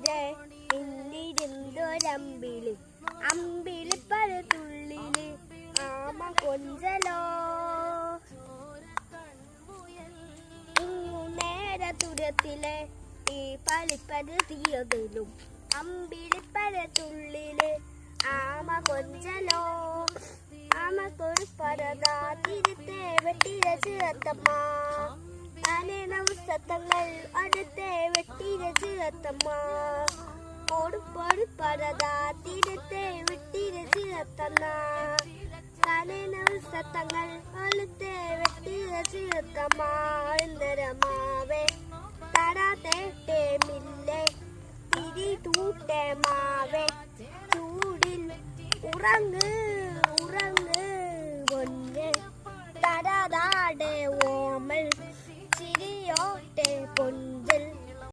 തീരെ ഇന്നിരുന്നൊരമ്പിളി അമ്പിളി പഴതുള്ളില് ആമ കൊഞ്ചലോ നേരെ തുരത്തിലെ ഈ പളിപ്പത് തീയതിലും അമ്പിളിപ്പഴത്തുള്ളില് ആമ കൊഞ്ചലോ ആമക്കൊരു പരതാ തിരുത്തേ വെട്ടിരച്ചത്തമ്മ അനേനവസത്തങ്ങൾ അടുത്തേ വെട്ടിരച്ചത്തമ്മ കൊടുപ്പൊടു പരതാ തിരുത്തേ വെട്ടിരച്ചത്തമ്മ അനേനവസത്തങ്ങൾ അടുത്തേ വെട്ടിരച്ചത്തമ്മ എന്തരമാവേ തടാത്തേട്ടേ മില്ലേ തിരി തൂട്ടേ മാവേ ചൂടിൽ ഉറങ്ങ്